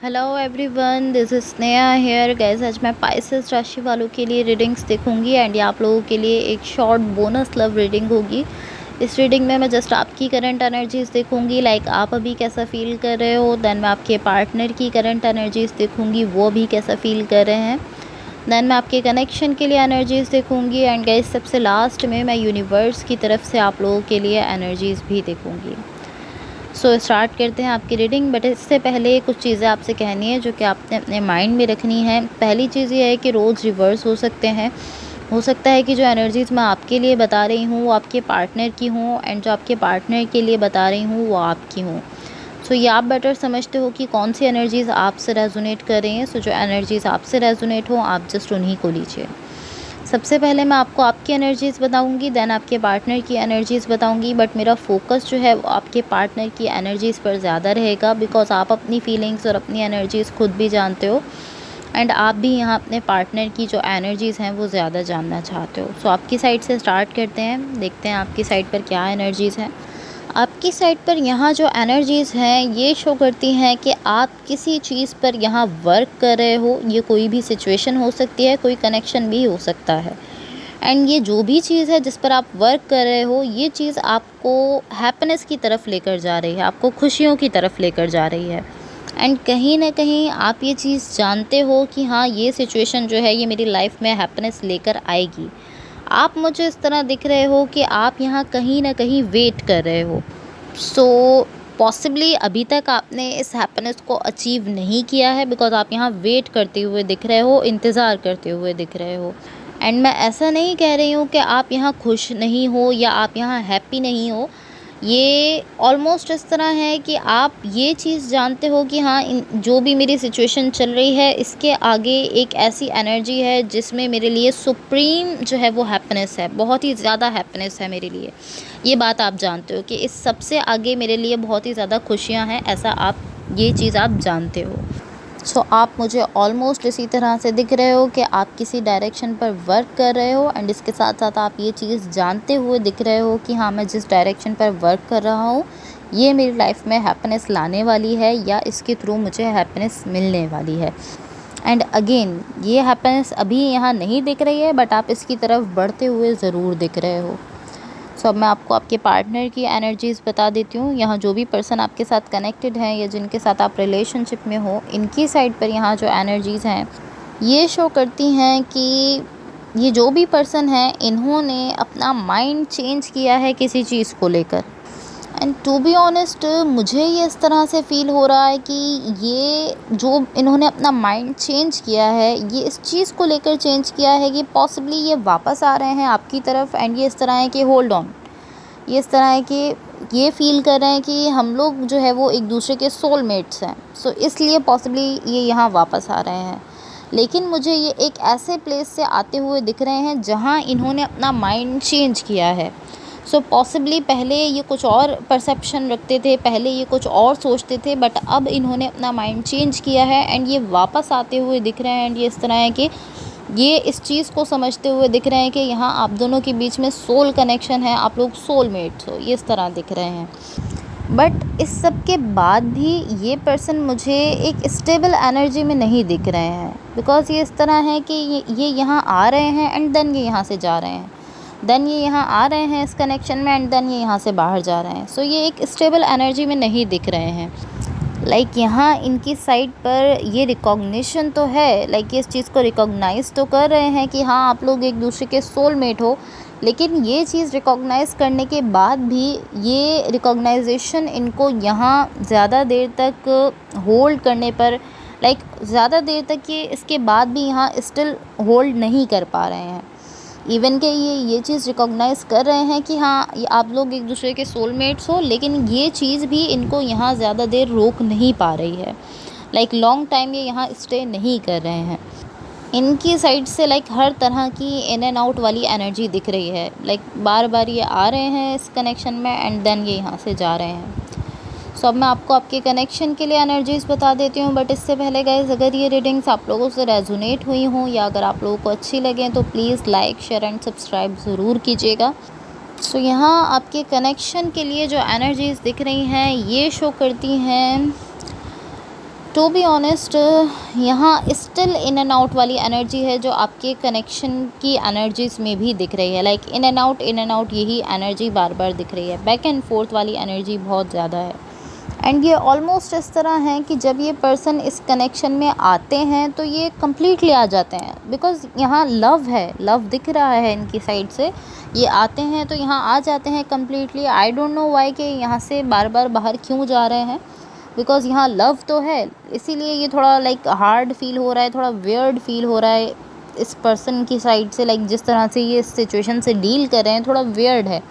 Hello everyone, this is Sneha hair guys. आज मैं Pisces राशि वालों के लिए रीडिंग्स देखूंगी एंड ये आप लोगों के लिए एक शॉर्ट बोनस लव रीडिंग होगी। इस रीडिंग में मैं जस्ट आपकी करंट एनर्जीज देखूंगी, लाइक आप अभी कैसा फील कर रहे हो। देन मैं आपके पार्टनर की करंट एनर्जीज देखूंगी, वो अभी कैसा फील कर रहे हैं। देन मैं आपके कनेक्शन के लिए एनर्जीज देखूंगी एंड गाइस सबसे लास्ट में मैं यूनिवर्स की तरफ से आप लोगों के लिए एनर्जीज भी देखूंगी। सो स्टार्ट करते हैं आपकी रीडिंग। बट इससे पहले कुछ चीज़ें आपसे कहनी है जो कि आपने अपने माइंड में रखनी है। पहली चीज़ ये है कि रोज़ रिवर्स हो सकते हैं। हो सकता है कि जो एनर्जीज़ मैं आपके लिए बता रही हूँ वो आपके पार्टनर की हों एंड जो आपके पार्टनर के लिए बता रही हूँ वो आपकी हों। सो ये आप बेटर समझते हो कि कौन सी एनर्जीज़ आपसे रेजोनेट कर रही हैं। सो जो एनर्जीज़ आपसे रेजोनेट हो आप जस्ट उन्हीं को लीजिए। सबसे पहले मैं आपको आपकी एनर्जीज़ बताऊंगी, देन आपके पार्टनर की एनर्जीज़ बताऊंगी। बट मेरा फोकस जो है वो आपके पार्टनर की एनर्जीज़ पर ज़्यादा रहेगा, बिकॉज आप अपनी फीलिंग्स और अपनी एनर्जीज़ खुद भी जानते हो एंड आप भी यहाँ अपने पार्टनर की जो एनर्जीज़ हैं वो ज़्यादा जानना चाहते हो। सो आपकी साइड से स्टार्ट करते हैं, देखते हैं आपकी साइड पर क्या एनर्जीज़ हैं। आपकी साइड पर यहाँ जो एनर्जीज़ हैं ये शो करती हैं कि आप किसी चीज़ पर यहाँ वर्क कर रहे हो। ये कोई भी सिचुएशन हो सकती है, कोई कनेक्शन भी हो सकता है एंड ये जो भी चीज़ है जिस पर आप वर्क कर रहे हो ये चीज़ आपको हैप्पीनेस की तरफ लेकर जा रही है, आपको खुशियों की तरफ लेकर जा रही है। एंड कहीं ना कहीं आप ये चीज़ जानते हो कि हाँ ये सिचुएशन जो है ये मेरी लाइफ में हैप्पीनेस लेकर आएगी। आप मुझे इस तरह दिख रहे हो कि आप यहाँ कहीं ना कहीं वेट कर रहे हो। सो पॉसिबली अभी तक आपने इस हैप्पीनेस को अचीव नहीं किया है, बिकॉज आप यहाँ वेट करते हुए दिख रहे हो, इंतज़ार करते हुए दिख रहे हो। एंड मैं ऐसा नहीं कह रही हूँ कि आप यहाँ खुश नहीं हो या आप यहाँ हैप्पी नहीं हो। ये ऑलमोस्ट इस तरह है कि आप ये चीज़ जानते हो कि हाँ जो भी मेरी सिचुएशन चल रही है इसके आगे एक ऐसी एनर्जी है जिसमें मेरे लिए सुप्रीम जो है वो हैप्पीनेस है, बहुत ही ज़्यादा हैप्पीनेस है मेरे लिए। ये बात आप जानते हो कि इस सबसे आगे मेरे लिए बहुत ही ज़्यादा खुशियाँ हैं, ऐसा आप ये चीज़ आप जानते हो। सो आप मुझे ऑलमोस्ट इसी तरह से दिख रहे हो कि आप किसी डायरेक्शन पर वर्क कर रहे हो एंड इसके साथ साथ आप ये चीज़ जानते हुए दिख रहे हो कि हाँ मैं जिस डायरेक्शन पर वर्क कर रहा हूँ ये मेरी लाइफ में हैप्पीनेस लाने वाली है या इसके थ्रू मुझे हैप्पीनेस मिलने वाली है। एंड अगेन ये हैप्पीनेस अभी यहाँ नहीं दिख रही है बट आप इसकी तरफ बढ़ते हुए ज़रूर दिख रहे हो। सो अब मैं आपको आपके पार्टनर की एनर्जीज़ बता देती हूँ। यहाँ जो भी पर्सन आपके साथ कनेक्टेड हैं या जिनके साथ आप रिलेशनशिप में हो इनकी साइड पर यहाँ जो एनर्जीज़ हैं ये शो करती हैं कि ये जो भी पर्सन है इन्होंने अपना माइंड चेंज किया है किसी चीज़ को लेकर। एंड टू बी ऑनेस्ट मुझे ये इस तरह से फ़ील हो रहा है कि ये जो इन्होंने अपना माइंड चेंज किया है ये इस चीज़ को लेकर चेंज किया है कि पॉसिबली ये वापस आ रहे हैं आपकी तरफ एंड ये इस तरह है कि होल्ड ऑन, ये इस तरह है कि ये फ़ील कर रहे हैं कि हम लोग जो है वो एक दूसरे के सोलमेट्स हैं। सो इसलिए पॉसिबली ये यहाँ वापस आ रहे हैं। लेकिन मुझे ये एक ऐसे प्लेस से आते हुए दिख रहे हैं जहाँ इन्होंने अपना माइंड चेंज किया है। सो पॉसिबली पहले ये कुछ और परसेप्शन रखते थे, पहले ये कुछ और सोचते थे, बट अब इन्होंने अपना माइंड चेंज किया है एंड ये वापस आते हुए दिख रहे हैं। एंड ये इस तरह है कि ये इस चीज़ को समझते हुए दिख रहे हैं कि यहाँ आप दोनों के बीच में सोल कनेक्शन है, आप लोग सोलमेट्स हो, ये इस तरह दिख रहे हैं। बट इस सब के बाद भी ये पर्सन मुझे एक स्टेबल एनर्जी में नहीं दिख रहे हैं, बिकॉज़ ये इस तरह है कि ये यहाँ आ रहे हैं एंड देन ये यहाँ से जा रहे हैं, देन ये यहाँ आ रहे हैं इस कनेक्शन में एंड देन ये यहाँ से बाहर जा रहे हैं। सो ये एक स्टेबल एनर्जी में नहीं दिख रहे हैं। लाइक यहाँ इनकी साइड पर ये रिकॉग्निशन तो है, लाइक ये इस चीज़ को रिकॉग्नाइज़ तो कर रहे हैं कि हाँ आप लोग एक दूसरे के सोलमेट हो, लेकिन ये चीज़ रिकॉग्नाइज़ करने के बाद भी ये रिकॉग्नाइजेशन इनको यहाँ ज़्यादा देर तक होल्ड करने पर, लाइक ज़्यादा देर तक ये इसके बाद भी यहाँ स्टिल होल्ड नहीं कर पा रहे हैं। इवन के ये चीज़ रिकॉग्नाइज़ कर रहे हैं कि हाँ ये आप लोग एक दूसरे के सोलमेट्स हो, लेकिन ये चीज़ भी इनको यहाँ ज़्यादा देर रोक नहीं पा रही है। लाइक लॉन्ग टाइम ये यहाँ स्टे नहीं कर रहे हैं। इनकी साइड से लाइक हर तरह की इन एंड आउट वाली एनर्जी दिख रही है, लाइक बार बार ये आ रहे हैं इस कनेक्शन में एंड देन ये यहाँ से जा रहे हैं। सो अब मैं आपको आपके कनेक्शन के लिए एनर्जीज़ बता देती हूँ। बट इससे पहले गाइस अगर ये रीडिंग्स आप लोगों से रेजोनेट हुई हों या अगर आप लोगों को अच्छी लगें तो please like share and subscribe ज़रूर कीजिएगा। सो यहाँ आपके कनेक्शन के लिए जो एनर्जीज़ दिख रही हैं ये शो करती हैं टू बी ऑनेस्ट यहाँ स्टिल इन एंड आउट वाली एनर्जी है जो आपके कनेक्शन की एनर्जीज में भी दिख रही है। लाइक इन एंड आउट यही एनर्जी बार बार दिख रही है। बैक एंड फोर्थ वाली एनर्जी बहुत ज़्यादा है। एंड ये ऑलमोस्ट इस तरह है कि जब ये पर्सन इस कनेक्शन में आते हैं तो ये कम्प्लीटली आ जाते हैं, बिकॉज़ यहाँ लव है, लव दिख रहा है इनकी साइड से। ये आते हैं तो यहाँ आ जाते हैं completely. I don't know why कि यहाँ से बार बार बाहर क्यों जा रहे हैं, बिकॉज़ यहाँ लव तो है, इसीलिए ये थोड़ा लाइक हार्ड फील हो रहा है, थोड़ा वियर्ड फील हो रहा है इस पर्सन की साइड से। लाइक जिस तरह से ये इस सिचुएशन से डील कर रहे हैं थोड़ा वियर्ड है।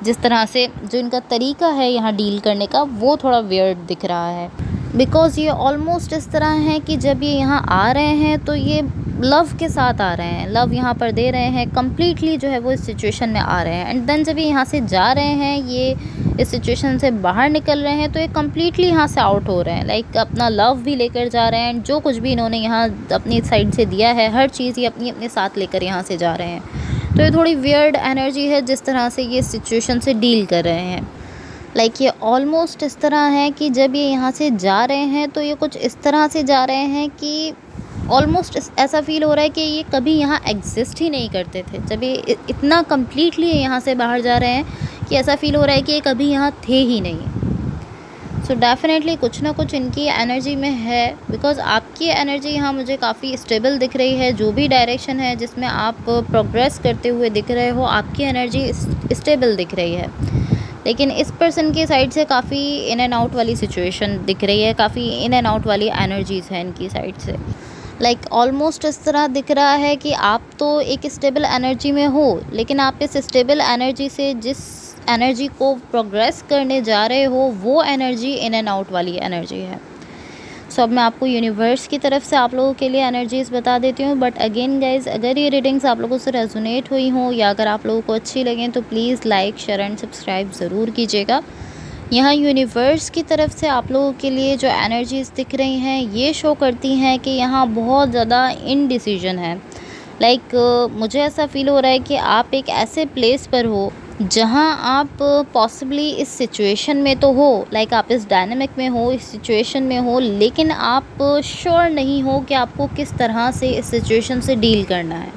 जिस तरह से जो इनका तरीका है यहाँ डील करने का वो थोड़ा वियर्ड दिख रहा है, बिकॉज़ ये ऑलमोस्ट इस तरह है कि जब ये यहाँ आ रहे हैं तो ये लव के साथ आ रहे हैं, लव यहाँ पर दे रहे हैं, कम्प्लीटली जो है वो इस सिचुएशन में आ रहे हैं। एंड देन जब ये यहाँ से जा रहे हैं, ये इस सिचुएशन से बाहर निकल रहे हैं तो ये कम्प्लीटली यहाँ से आउट हो रहे हैं। लाइक अपना लव भी लेकर जा रहे हैं एंड जो कुछ भी इन्होंने यहाँ अपनी साइड से दिया है हर चीज़ ये अपनी अपने साथ लेकर यहाँ से जा रहे हैं। तो ये थोड़ी वियर्ड एनर्जी है जिस तरह से ये सिचुएशन से डील कर रहे हैं। लाइक ये ऑलमोस्ट इस तरह है कि जब ये यहाँ से जा रहे हैं तो ये कुछ इस तरह से जा रहे हैं कि ऑलमोस्ट ऐसा फील हो रहा है कि ये कभी यहाँ एग्जिस्ट ही नहीं करते थे। जब ये इतना कम्प्लीटली यहाँ से बाहर जा रहे हैं कि ऐसा फील हो रहा है कि ये कभी यहाँ थे ही नहीं। सो डेफिनेटली कुछ ना कुछ इनकी एनर्जी में है, बिकॉज़ आपकी एनर्जी यहाँ मुझे काफ़ी स्टेबल दिख रही है। जो भी डायरेक्शन है जिसमें आप प्रोग्रेस करते हुए दिख रहे हो, आपकी एनर्जी स्टेबल दिख रही है। लेकिन इस पर्सन की साइड से काफ़ी इन एंड आउट वाली सिचुएशन दिख रही है, काफ़ी इन एंड आउट वाली एनर्जीज़ हैं इनकी साइड से। लाइक ऑलमोस्ट इस तरह दिख रहा है कि आप तो एक स्टेबल एनर्जी में हो, लेकिन आप इस स्टेबल एनर्जी से जिस एनर्जी को प्रोग्रेस करने जा रहे हो वो एनर्जी इन एंड आउट वाली एनर्जी है। सो अब मैं आपको यूनिवर्स की तरफ से आप लोगों के लिए एनर्जीज़ बता देती हूँ। बट अगेन गाइज, अगर ये रीडिंग्स आप लोगों से रेजोनेट हुई हों या अगर आप लोगों को अच्छी लगें तो please like, share and subscribe ज़रूर कीजिएगा। यहाँ यूनिवर्स की तरफ से आप लोगों के लिए जो एनर्जीज़ दिख रही हैं ये शो करती हैं कि यहाँ बहुत ज़्यादा इनडिसीजन है। लाइक मुझे ऐसा फ़ील हो रहा है कि आप एक ऐसे प्लेस पर हो जहाँ आप पॉसिबली इस सिचुएशन में तो हो, लाइक आप इस डायनामिक में हो, इस सिचुएशन में हो, लेकिन आप श्योर नहीं हो कि आपको किस तरह से इस सिचुएशन से डील करना है।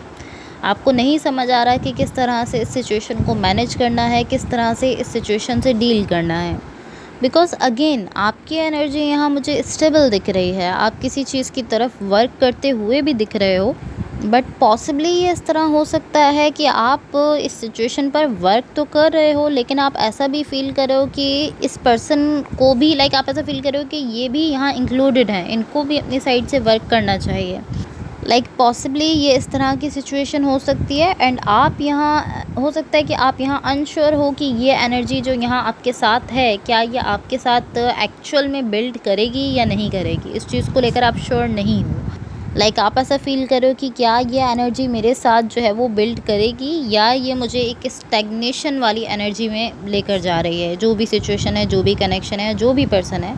आपको नहीं समझ आ रहा कि किस तरह से इस सिचुएशन को मैनेज करना है, किस तरह से इस सिचुएशन से डील करना है। बिकॉज़ अगेन आपकी एनर्जी यहाँ मुझे स्टेबल दिख रही है। आप किसी चीज़ की तरफ वर्क करते हुए भी दिख रहे हो, बट पॉसिबली ये इस तरह हो सकता है कि आप इस सिचुएशन पर वर्क तो कर रहे हो, लेकिन आप ऐसा भी फील कर रहे हो कि इस पर्सन को भी, लाइक आप ऐसा फील कर रहे हो कि ये भी यहाँ इंक्लूडेड हैं, इनको भी अपनी साइड से वर्क करना चाहिए। लाइक पॉसिबली ये इस तरह की सिचुएशन हो सकती है। एंड आप यहाँ हो सकता है कि आप यहाँ अनश्योर हो कि ये एनर्जी जो यहाँ आपके साथ है, क्या ये आपके साथ एक्चुअल में बिल्ड करेगी या नहीं करेगी, इस चीज़ को लेकर आप श्योर नहीं हो। लाइक आप ऐसा फील कर रहे हो कि क्या ये एनर्जी मेरे साथ जो है वो बिल्ड करेगी या ये मुझे एक स्टैग्नेशन वाली एनर्जी में लेकर जा रही है। जो भी सिचुएशन है, जो भी कनेक्शन है, जो भी पर्सन है,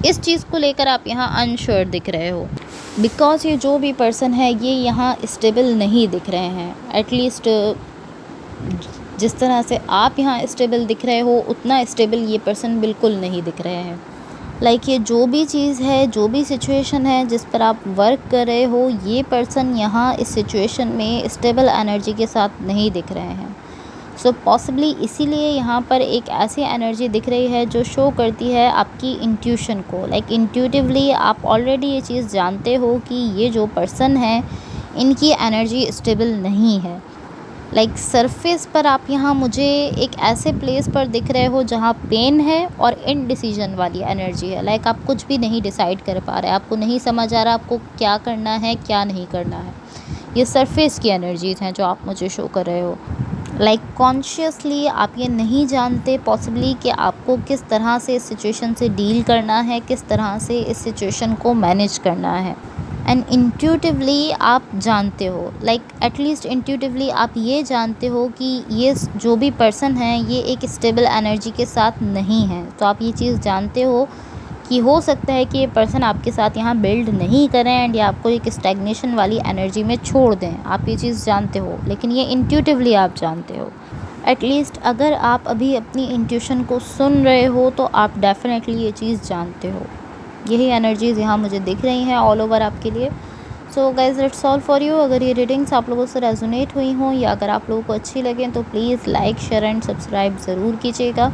इस चीज़ को लेकर आप यहाँ अनश्योर दिख रहे हो। बिकॉज़ ये जो भी पर्सन है ये यहाँ स्टेबल नहीं दिख रहे हैं। एटलीस्ट जिस तरह से आप यहाँ स्टेबल दिख रहे हो उतना स्टेबल ये पर्सन बिल्कुल नहीं दिख रहे हैं। लाइक ये जो भी चीज़ है, जो भी सिचुएशन है जिस पर आप वर्क कर रहे हो, ये पर्सन यहाँ इस सिचुएशन में स्टेबल एनर्जी के साथ नहीं दिख रहे हैं। सो पॉसिबली इसीलिए यहाँ पर एक ऐसी एनर्जी दिख रही है जो शो करती है आपकी इंट्यूशन को। लाइक इंट्यूटिवली आप ऑलरेडी ये चीज़ जानते हो कि ये जो पर्सन है इनकी एनर्जी स्टेबल नहीं है। लाइक सरफेस पर आप यहाँ मुझे एक ऐसे प्लेस पर दिख रहे हो जहाँ पेन है और इनडिसीजन वाली एनर्जी है। लाइक आप कुछ भी नहीं डिसाइड कर पा रहे, आपको नहीं समझ आ रहा आपको क्या करना है, क्या नहीं करना है। ये सरफेस की एनर्जीज़ हैं जो आप मुझे शो कर रहे हो। लाइक कॉन्शियसली आप ये नहीं जानते पॉसिबली कि आपको किस तरह से इस सिचुएशन से डील करना है, किस तरह से इस सिचुएशन को मैनेज करना है। एंड इंट्यूटिवली आप जानते हो, लाइक एटलीस्ट इंट्यूटिवली आप ये जानते हो कि ये जो भी पर्सन है ये एक स्टेबल एनर्जी के साथ नहीं है। तो आप ये चीज़ जानते हो कि हो सकता है कि ये पर्सन आपके साथ यहाँ बिल्ड नहीं करें एंड या आपको एक स्टैग्नेशन वाली एनर्जी में छोड़ दें। आप ये चीज़ जानते हो, लेकिन ये इंट्यूटिवली आप जानते हो। एटलीस्ट अगर आप अभी अपनी इंट्यूशन को सुन रहे हो तो आप डेफिनेटली ये चीज़ जानते हो। यही एनर्जीज़ यहाँ मुझे दिख रही हैं ऑल ओवर आपके लिए। So guys it's all for you. अगर ये रीडिंग्स आप लोगों से रेजोनेट हुई हों या अगर आप लोगों को अच्छी लगें तो please like share and subscribe ज़रूर कीजिएगा।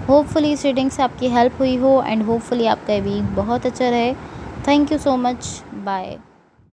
होपफुली इस रीडिंग से आपकी हेल्प हुई हो एंड होपफुली आपका वीक बहुत अच्छा रहे। Thank you so much. Bye.